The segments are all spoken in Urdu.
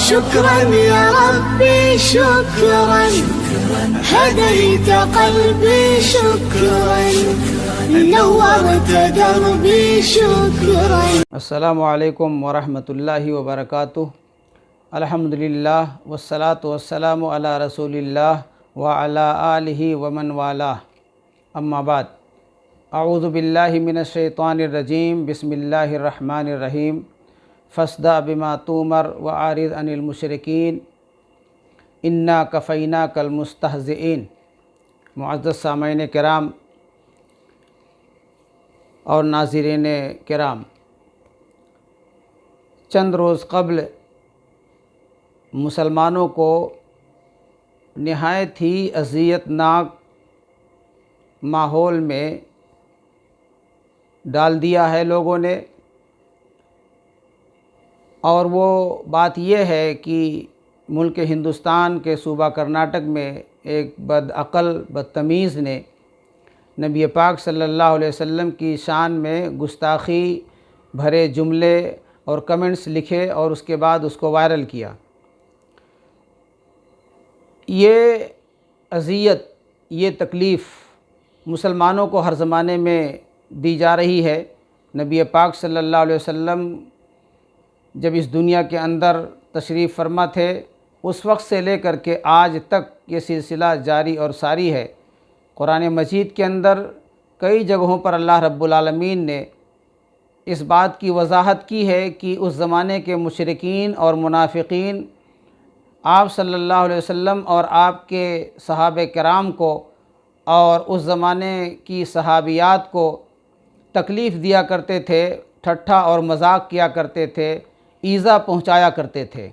شكرا يا ربي شكرا هديت قلبي شكرا نورت دربي شكرا. السلام علیکم ورحمۃ اللہ وبرکاتہ. الحمدللہ والصلاة والسلام علی رسول اللہ وعلی آلہ ومن والاه. اما بعد، اعوذ باللہ من الشیطان الرجیم. بسم اللہ الرحمن الرحیم. فاصدع بما تؤمر واعرض عن المشرکین انا کفیناک المستہزئین. معزز سامعین کرام اور ناظرین کرام، چند روز قبل مسلمانوں کو نہایت ہی اذیت ناک ماحول میں ڈال دیا ہے لوگوں نے، اور وہ بات یہ ہے کہ ملک ہندوستان کے صوبہ کرناٹک میں ایک بدعقل بدتمیز نے نبی پاک صلی اللہ علیہ وسلم کی شان میں گستاخی بھرے جملے اور کمنٹس لکھے اور اس کے بعد اس کو وائرل کیا. یہ اذیت، یہ تکلیف مسلمانوں کو ہر زمانے میں دی جا رہی ہے. نبی پاک صلی اللہ علیہ وسلم جب اس دنیا کے اندر تشریف فرما تھے، اس وقت سے لے کر کے آج تک یہ سلسلہ جاری اور ساری ہے. قرآن مجید کے اندر کئی جگہوں پر اللہ رب العالمین نے اس بات کی وضاحت کی ہے کہ اس زمانے کے مشرکین اور منافقین آپ صلی اللہ علیہ وسلم اور آپ کے صحابہ کرام کو اور اس زمانے کی صحابیات کو تکلیف دیا کرتے تھے، ٹھٹھا اور مذاق کیا کرتے تھے، ایذا پہنچایا کرتے تھے.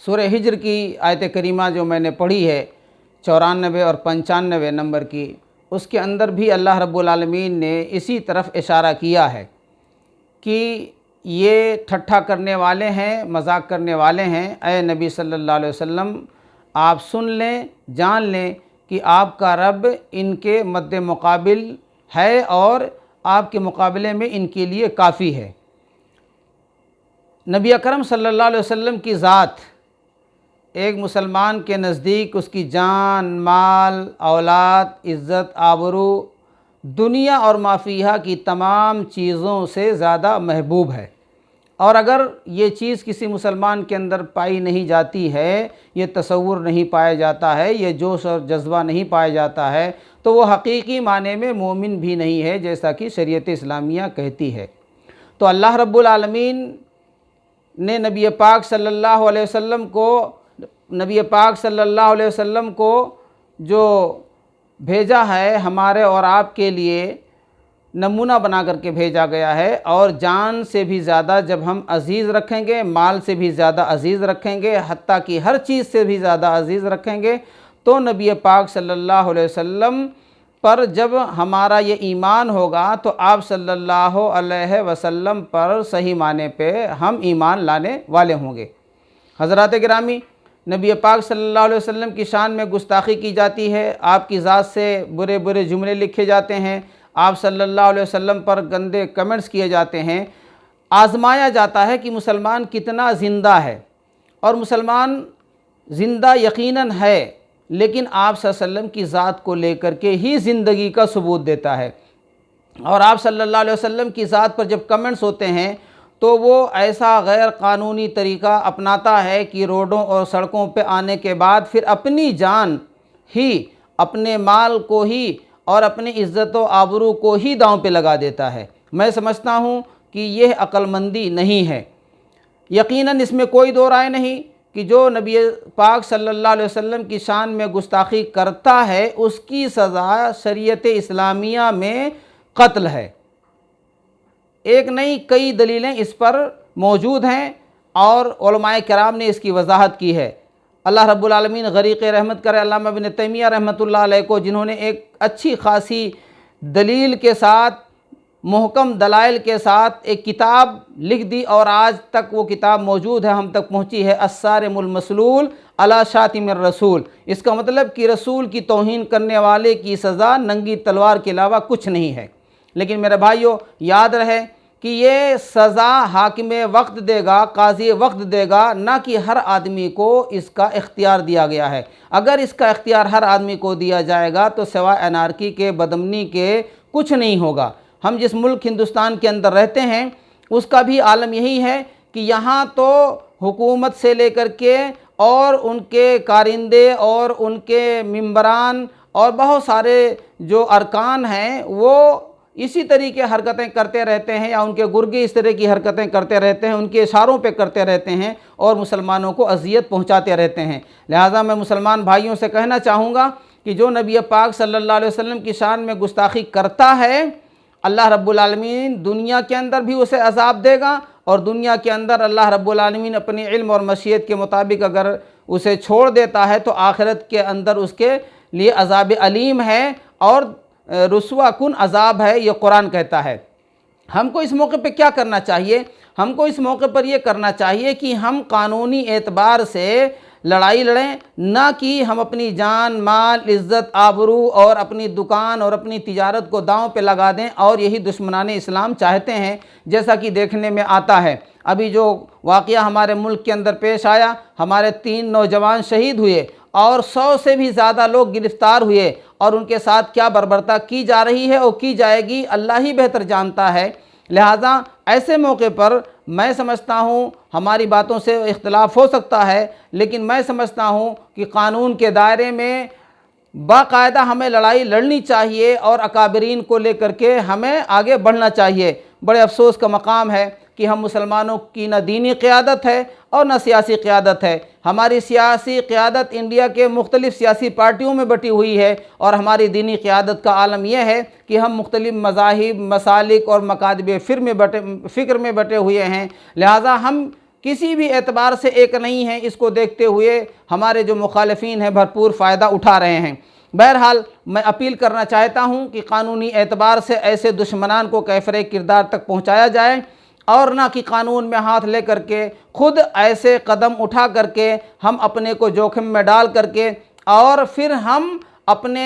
سورہ ہجر کی آیت کریمہ جو میں نے پڑھی ہے 94 اور 95 نمبر کی، اس کے اندر بھی اللہ رب العالمین نے اسی طرف اشارہ کیا ہے کہ یہ ٹھٹھا کرنے والے ہیں، مذاق کرنے والے ہیں. اے نبی صلی اللہ علیہ وسلم، آپ سن لیں، جان لیں کہ آپ کا رب ان کے مد مقابل ہے اور آپ کے مقابلے میں ان کے لیے کافی ہے. نبی اکرم صلی اللہ علیہ وسلم کی ذات ایک مسلمان کے نزدیک اس کی جان، مال، اولاد، عزت، آبرو، دنیا اور ما فیہا کی تمام چیزوں سے زیادہ محبوب ہے. اور اگر یہ چیز کسی مسلمان کے اندر پائی نہیں جاتی ہے، یہ تصور نہیں پایا جاتا ہے، یہ جوش اور جذبہ نہیں پایا جاتا ہے، تو وہ حقیقی معنی میں مومن بھی نہیں ہے، جیسا کہ شریعت اسلامیہ کہتی ہے. تو اللہ رب العالمین نے نبی پاک صلی اللہ علیہ وسلم کو جو بھیجا ہے ہمارے اور آپ کے لیے نمونہ بنا کر کے بھیجا گیا ہے. اور جان سے بھی زیادہ جب ہم عزیز رکھیں گے، مال سے بھی زیادہ عزیز رکھیں گے، حتیٰ کہ ہر چیز سے بھی زیادہ عزیز رکھیں گے، تو نبی پاک صلی اللہ علیہ وسلم پر جب ہمارا یہ ایمان ہوگا تو آپ صلی اللہ علیہ وسلم پر صحیح معنی پہ ہم ایمان لانے والے ہوں گے. حضرات گرامی، نبی پاک صلی اللہ علیہ وسلم کی شان میں گستاخی کی جاتی ہے، آپ کی ذات سے برے برے جملے لکھے جاتے ہیں، آپ صلی اللہ علیہ وسلم پر گندے کمنٹس کیے جاتے ہیں. آزمایا جاتا ہے کہ مسلمان کتنا زندہ ہے، اور مسلمان زندہ یقیناً ہے، لیکن آپ صلی اللہ علیہ وسلم کی ذات کو لے کر کے ہی زندگی کا ثبوت دیتا ہے. اور آپ صلی اللہ علیہ وسلم کی ذات پر جب کمنٹس ہوتے ہیں تو وہ ایسا غیر قانونی طریقہ اپناتا ہے کہ روڈوں اور سڑکوں پہ آنے کے بعد پھر اپنی جان ہی، اپنے مال کو ہی اور اپنی عزت و آبرو کو ہی داؤں پہ لگا دیتا ہے. میں سمجھتا ہوں کہ یہ عقل مندی نہیں ہے. یقیناً اس میں کوئی دو رائے نہیں کہ جو نبی پاک صلی اللہ علیہ وسلم کی شان میں گستاخی کرتا ہے اس کی سزا شریعت اسلامیہ میں قتل ہے. ایک نہیں کئی دلیلیں اس پر موجود ہیں اور علماء کرام نے اس کی وضاحت کی ہے. اللہ رب العالمین غریق رحمت کرے علامہ ابن تیمیہ رحمۃ اللہ علیہ کو، جنہوں نے ایک اچھی خاصی دلیل کے ساتھ، محکم دلائل کے ساتھ ایک کتاب لکھ دی، اور آج تک وہ کتاب موجود ہے، ہم تک پہنچی ہے، الصارم المسلول علی شاتم الرسول. اس کا مطلب کہ رسول کی توہین کرنے والے کی سزا ننگی تلوار کے علاوہ کچھ نہیں ہے. لیکن میرے بھائیوں، یاد رہے کہ یہ سزا حاکم وقت دے گا، قاضی وقت دے گا، نہ کہ ہر آدمی کو اس کا اختیار دیا گیا ہے۔ اگر اس کا اختیار ہر آدمی کو دیا جائے گا تو سوائے انارکی کے، بدامنی کے کچھ نہیں ہوگا۔ ہم جس ملک ہندوستان کے اندر رہتے ہیں اس کا بھی عالم یہی ہے کہ یہاں تو حکومت سے لے کر کے اور ان کے کارندے اور ان کے ممبران اور بہت سارے جو ارکان ہیں وہ اسی طریقے حرکتیں کرتے رہتے ہیں، یا ان کے گرگے اس طرح کی حرکتیں کرتے رہتے ہیں، ان کے اشاروں پہ کرتے رہتے ہیں اور مسلمانوں کو اذیت پہنچاتے رہتے ہیں۔ لہٰذا میں مسلمان بھائیوں سے کہنا چاہوں گا کہ جو نبی پاک صلی اللہ علیہ وسلم کی شان میں گستاخی کرتا ہے، اللہ رب العالمین دنیا کے اندر بھی اسے عذاب دے گا، اور دنیا کے اندر اللہ رب العالمین اپنی علم اور مشیت کے مطابق اگر اسے چھوڑ دیتا ہے تو آخرت کے اندر اس کے لیے عذاب علیم ہے اور رسوا کن عذاب ہے، یہ قرآن کہتا ہے۔ ہم کو اس موقع پہ کیا کرنا چاہیے؟ ہم کو اس موقع پر یہ کرنا چاہیے کہ ہم قانونی اعتبار سے لڑائی لڑیں، نہ کہ ہم اپنی جان، مال، عزت، آبرو اور اپنی دکان اور اپنی تجارت کو داؤں پہ لگا دیں، اور یہی دشمنان اسلام چاہتے ہیں، جیسا کہ دیکھنے میں آتا ہے۔ ابھی جو واقعہ ہمارے ملک کے اندر پیش آیا، ہمارے 3 نوجوان شہید ہوئے اور 100 سے بھی زیادہ لوگ گرفتار ہوئے، اور ان کے ساتھ کیا بربرتا کی جا رہی ہے اور کی جائے گی اللہ ہی بہتر جانتا ہے۔ لہٰذا ایسے موقع پر میں سمجھتا ہوں، ہماری باتوں سے اختلاف ہو سکتا ہے، لیکن میں سمجھتا ہوں کہ قانون کے دائرے میں باقاعدہ ہمیں لڑائی لڑنی چاہیے اور اکابرین کو لے کر کے ہمیں آگے بڑھنا چاہیے۔ بڑے افسوس کا مقام ہے کہ ہم مسلمانوں کی نہ دینی قیادت ہے اور نہ سیاسی قیادت ہے۔ ہماری سیاسی قیادت انڈیا کے مختلف سیاسی پارٹیوں میں بٹی ہوئی ہے، اور ہماری دینی قیادت کا عالم یہ ہے کہ ہم مختلف مذاہب، مسالک اور مکاتب فکر میں بٹے ہوئے ہیں۔ لہٰذا ہم کسی بھی اعتبار سے ایک نہیں ہیں، اس کو دیکھتے ہوئے ہمارے جو مخالفین ہیں بھرپور فائدہ اٹھا رہے ہیں۔ بہرحال میں اپیل کرنا چاہتا ہوں کہ قانونی اعتبار سے ایسے دشمنان کو کیفر کردار تک پہنچایا جائے، اور نہ کہ قانون میں ہاتھ لے کر کے خود ایسے قدم اٹھا کر کے ہم اپنے کو جوخم میں ڈال کر کے اور پھر ہم اپنے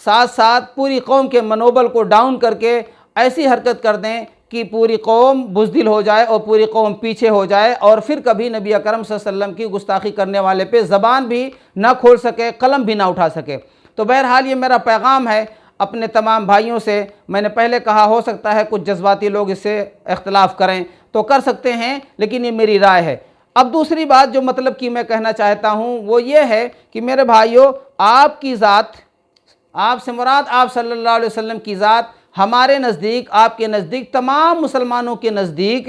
ساتھ ساتھ پوری قوم کے منوبل کو ڈاؤن کر کے ایسی حرکت کر دیں کہ پوری قوم بزدل ہو جائے اور پوری قوم پیچھے ہو جائے، اور پھر کبھی نبی اکرم صلی اللہ علیہ وسلم کی گستاخی کرنے والے پہ زبان بھی نہ کھول سکے، قلم بھی نہ اٹھا سکے۔ تو بہرحال یہ میرا پیغام ہے اپنے تمام بھائیوں سے۔ میں نے پہلے کہا ہو سکتا ہے کچھ جذباتی لوگ اس سے اختلاف کریں تو کر سکتے ہیں، لیکن یہ میری رائے ہے۔ اب دوسری بات جو مطلب کہ میں کہنا چاہتا ہوں وہ یہ ہے کہ میرے بھائیوں، آپ کی ذات، آپ سے مراد آپ صلی اللہ علیہ وسلم کی ذات ہمارے نزدیک، آپ کے نزدیک، تمام مسلمانوں کے نزدیک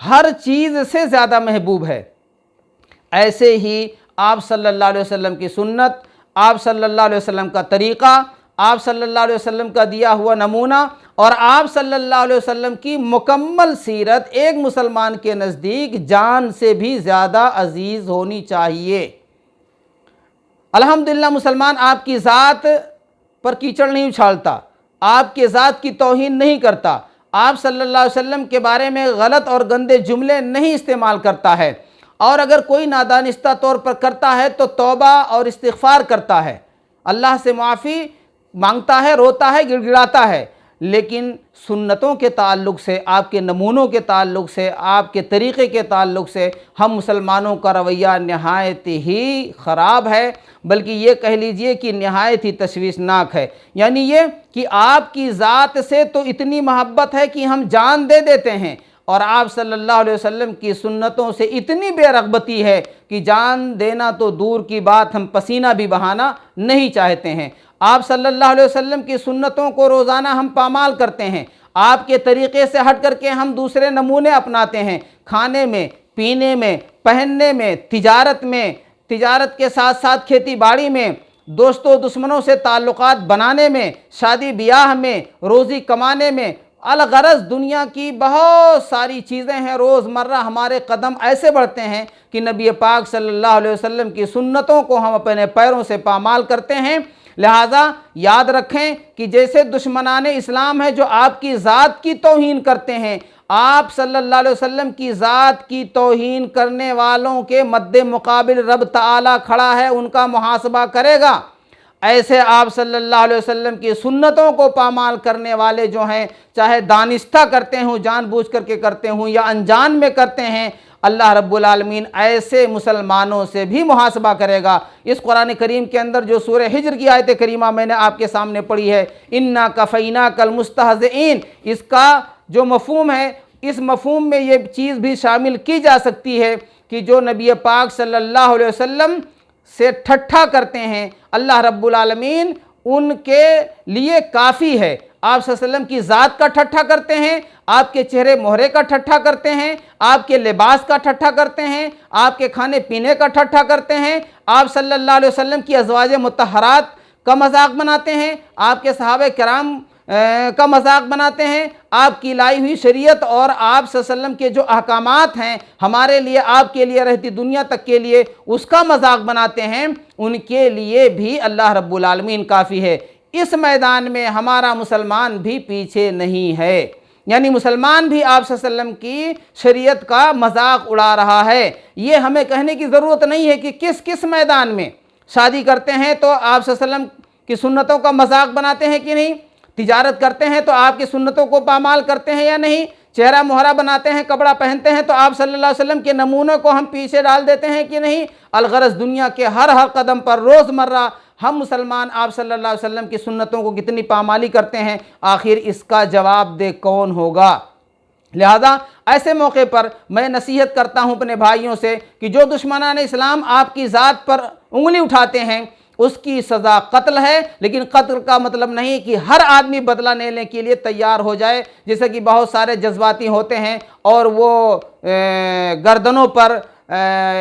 ہر چیز سے زیادہ محبوب ہے۔ ایسے ہی آپ صلی اللہ علیہ وسلم کی سنت، آپ صلی اللہ علیہ وسلم کا طریقہ، آپ صلی اللہ علیہ وسلم کا دیا ہوا نمونہ اور آپ صلی اللہ علیہ وسلم کی مکمل سیرت ایک مسلمان کے نزدیک جان سے بھی زیادہ عزیز ہونی چاہیے۔ الحمدللہ مسلمان آپ کی ذات پر کیچڑ نہیں اچھالتا، آپ کے ذات کی توہین نہیں کرتا، آپ صلی اللہ علیہ وسلم کے بارے میں غلط اور گندے جملے نہیں استعمال کرتا ہے، اور اگر کوئی نادانستہ طور پر کرتا ہے تو توبہ اور استغفار کرتا ہے، اللہ سے معافی مانگتا ہے، روتا ہے، گڑ گڑاتا ہے۔ لیکن سنتوں کے تعلق سے، آپ کے نمونوں کے تعلق سے، آپ کے طریقے کے تعلق سے ہم مسلمانوں کا رویہ نہایت ہی خراب ہے، بلکہ یہ کہہ لیجئے کہ نہایت ہی تشویشناک ہے۔ یعنی یہ کہ آپ کی ذات سے تو اتنی محبت ہے کہ ہم جان دے دیتے ہیں، اور آپ صلی اللہ علیہ وسلم کی سنتوں سے اتنی بے رغبتی ہے کہ جان دینا تو دور کی بات، ہم پسینہ بھی بہانا نہیں چاہتے ہیں۔ آپ صلی اللہ علیہ وسلم کی سنتوں کو روزانہ ہم پامال کرتے ہیں، آپ کے طریقے سے ہٹ کر کے ہم دوسرے نمونے اپناتے ہیں، کھانے میں، پینے میں، پہننے میں، تجارت کے ساتھ ساتھ کھیتی باڑی میں، دوستوں دشمنوں سے تعلقات بنانے میں، شادی بیاہ میں، روزی کمانے میں، الغرض دنیا کی بہت ساری چیزیں ہیں۔ روزمرہ ہمارے قدم ایسے بڑھتے ہیں کہ نبی پاک صلی اللہ علیہ وسلم کی سنتوں کو ہم اپنے پیروں سے پامال کرتے ہیں۔ لہٰذا یاد رکھیں کہ جیسے دشمنان اسلام ہیں جو آپ کی ذات کی توہین کرتے ہیں، آپ صلی اللہ علیہ وسلم کی ذات کی توہین کرنے والوں کے مد مقابل رب تعالیٰ کھڑا ہے، ان کا محاسبہ کرے گا۔ ایسے آپ صلی اللہ علیہ وسلم کی سنتوں کو پامال کرنے والے جو ہیں، چاہے دانستہ کرتے ہوں، جان بوجھ کر کے کرتے ہوں یا انجان میں کرتے ہیں، اللہ رب العالمین ایسے مسلمانوں سے بھی محاسبہ کرے گا۔ اس قرآن کریم کے اندر جو سورہ ہجر کی آیت کریمہ میں نے آپ کے سامنے پڑھی ہے، اِنَّا كَفَيْنَاكَ الْمُسْتَهْزِئِينَ، اس کا جو مفہوم ہے، اس مفہوم میں یہ چیز بھی شامل کی جا سکتی ہے کہ جو نبی پاک صلی اللہ علیہ وسلم سے ٹھٹھا کرتے ہیں، اللہ رب العالمین ان کے لیے کافی ہے۔ آپ صلی اللہ علیہ وسلم کی ذات کا ٹھٹھا کرتے ہیں، آپ کے چہرے مہرے کا ٹھٹھا کرتے ہیں، آپ کے لباس کا ٹھٹھا کرتے ہیں، آپ کے کھانے پینے کا ٹھٹھا کرتے ہیں، آپ صلی اللہ علیہ وسلم کی ازواج مطہرات کا مذاق بناتے ہیں، آپ کے صحابہ کرام کا مذاق بناتے ہیں، آپ کی لائی ہوئی شریعت اور آپ صلی اللہ علیہ وسلم کے جو احکامات ہیں ہمارے لیے، آپ کے لیے، رہتی دنیا تک کے لیے، اس کا مذاق بناتے ہیں، ان کے لیے بھی اللہ رب العالمین کافی ہے۔ اس میدان میں ہمارا مسلمان بھی پیچھے نہیں ہے، یعنی مسلمان بھی آپ صلی اللہ علیہ وسلم کی شریعت کا مذاق اڑا رہا ہے۔ یہ ہمیں کہنے کی ضرورت نہیں ہے کہ کس میدان میں شادی کرتے ہیں تو آپ صلی اللہ علیہ وسلم کی سنتوں کا مذاق بناتے ہیں کہ نہیں، تجارت کرتے ہیں تو آپ کی سنتوں کو پامال کرتے ہیں یا نہیں، چہرہ مہرہ بناتے ہیں، کپڑا پہنتے ہیں تو آپ صلی اللہ علیہ وسلم کے نمونوں کو ہم پیچھے ڈال دیتے ہیں کہ نہیں۔ الغرض دنیا کے ہر قدم پر روزمرہ ہم مسلمان آپ صلی اللہ علیہ وسلم کی سنتوں کو کتنی پامالی کرتے ہیں، آخر اس کا جواب دہ کون ہوگا؟ لہذا ایسے موقع پر میں نصیحت کرتا ہوں اپنے بھائیوں سے کہ جو دشمنان اسلام آپ کی ذات پر انگلی اٹھاتے ہیں، اس کی سزا قتل ہے، لیکن قتل کا مطلب نہیں کہ ہر آدمی بدلہ لینے کے لیے تیار ہو جائے، جیسے کہ بہت سارے جذباتی ہوتے ہیں اور وہ گردنوں پر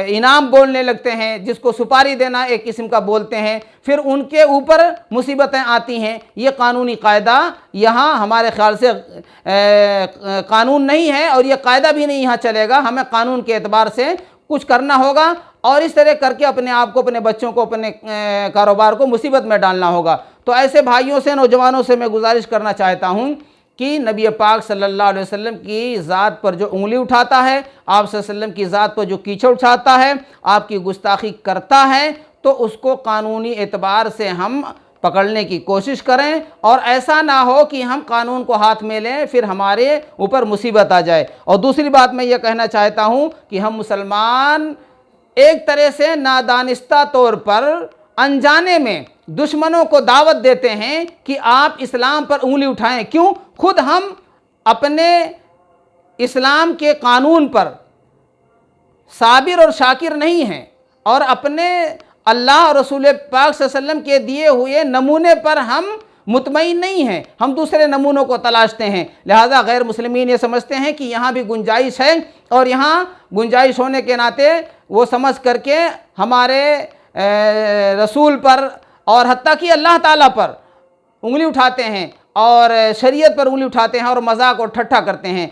انعام بولنے لگتے ہیں، جس کو سپاری دینا ایک قسم کا بولتے ہیں، پھر ان کے اوپر مصیبتیں آتی ہیں۔ یہ قانونی قاعدہ یہاں ہمارے خیال سے قانون نہیں ہے اور یہ قاعدہ بھی نہیں یہاں چلے گا۔ ہمیں قانون کے اعتبار سے کچھ کرنا ہوگا اور اس طرح کر کے اپنے آپ کو، اپنے بچوں کو، اپنے کاروبار کو مصیبت میں ڈالنا ہوگا۔ تو ایسے بھائیوں سے، نوجوانوں سے میں گزارش کرنا چاہتا ہوں کہ نبی پاک صلی اللہ علیہ وسلم کی ذات پر جو انگلی اٹھاتا ہے، آپ صلی اللہ علیہ وسلم کی ذات پر جو کیچڑ اٹھاتا ہے، آپ کی گستاخی کرتا ہے، تو اس کو قانونی اعتبار سے ہم پکڑنے کی کوشش کریں، اور ایسا نہ ہو کہ ہم قانون کو ہاتھ میں لیں پھر ہمارے اوپر مصیبت آ جائے۔ اور دوسری بات میں یہ کہنا چاہتا ہوں کہ ہم مسلمان ایک طرح سے نادانستہ طور پر انجانے میں دشمنوں کو دعوت دیتے ہیں کہ آپ اسلام پر انگلی اٹھائیں۔ کیوں؟ خود ہم اپنے اسلام کے قانون پر صابر اور شاکر نہیں ہیں، اور اپنے اللہ اور رسول پاک صلی اللہ علیہ وسلم کے دیے ہوئے نمونے پر ہم مطمئن نہیں ہیں، ہم دوسرے نمونوں کو تلاشتے ہیں۔ لہذا غیر مسلمین یہ سمجھتے ہیں کہ یہاں بھی گنجائش ہے، اور یہاں گنجائش ہونے کے ناطے وہ سمجھ کر کے ہمارے رسول پر اور حتیٰ کہ اللہ تعالیٰ پر انگلی اٹھاتے ہیں اور شریعت پر انگلی اٹھاتے ہیں اور مذاق اور ٹھٹھا کرتے ہیں۔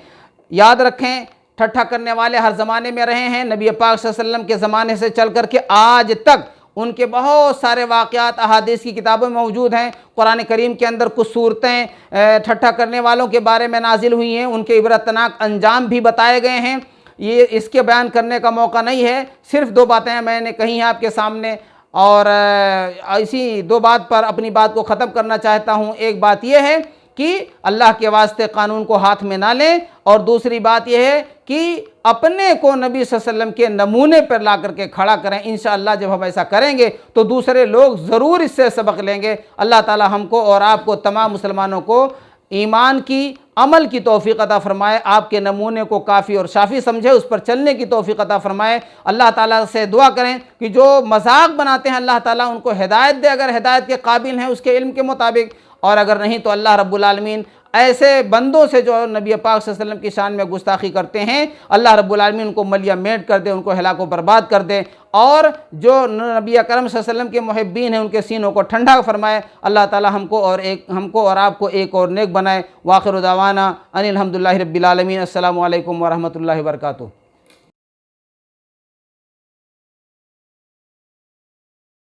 یاد رکھیں، ٹھٹھا کرنے والے ہر زمانے میں رہے ہیں، نبی پاک صلی اللہ علیہ وسلم کے زمانے سے چل کر کے آج تک ان کے بہت سارے واقعات احادیث کی کتابوں میں موجود ہیں۔ قرآن کریم کے اندر کچھ صورتیں ٹھٹھا کرنے والوں کے بارے میں نازل ہوئی ہیں، ان کے عبرتناک انجام بھی بتائے گئے ہیں۔ یہ اس کے بیان کرنے کا موقع نہیں ہے، صرف دو باتیں میں نے کہی ہیں آپ کے سامنے، اور اسی دو بات پر اپنی بات کو ختم کرنا چاہتا ہوں۔ ایک بات یہ ہے کہ اللہ کے واسطے قانون کو ہاتھ میں نہ لیں، اور دوسری بات یہ ہے کہ اپنے کو نبی صلی اللہ علیہ وسلم کے نمونے پر لا کر کے کھڑا کریں۔ انشاءاللہ جب ہم ایسا کریں گے تو دوسرے لوگ ضرور اس سے سبق لیں گے۔ اللہ تعالی ہم کو اور آپ کو، تمام مسلمانوں کو، ایمان کی، عمل کی توفیق عطا فرمائے، آپ کے نمونے کو کافی اور شافی سمجھے، اس پر چلنے کی توفیق عطا فرمائے۔ اللہ تعالیٰ سے دعا کریں کہ جو مذاق بناتے ہیں اللہ تعالیٰ ان کو ہدایت دے، اگر ہدایت کے قابل ہیں اس کے علم کے مطابق، اور اگر نہیں تو اللہ رب العالمین ایسے بندوں سے جو نبی پاک صلی اللہ علیہ وسلم کی شان میں گستاخی کرتے ہیں، اللہ رب العالمین ان کو ملیہ میٹ کر دے، ان کو ہلاک و برباد کر دے، اور جو نبی اکرم صلی اللہ علیہ وسلم کے محبین ہیں ان کے سینوں کو ٹھنڈا فرمائے۔ اللہ تعالی ہم کو اور آپ کو ایک اور نیک بنائے۔ وآخر دعوانا ان الحمدللہ رب العالمین۔ السلام علیکم ورحمۃ اللہ وبرکاتہ۔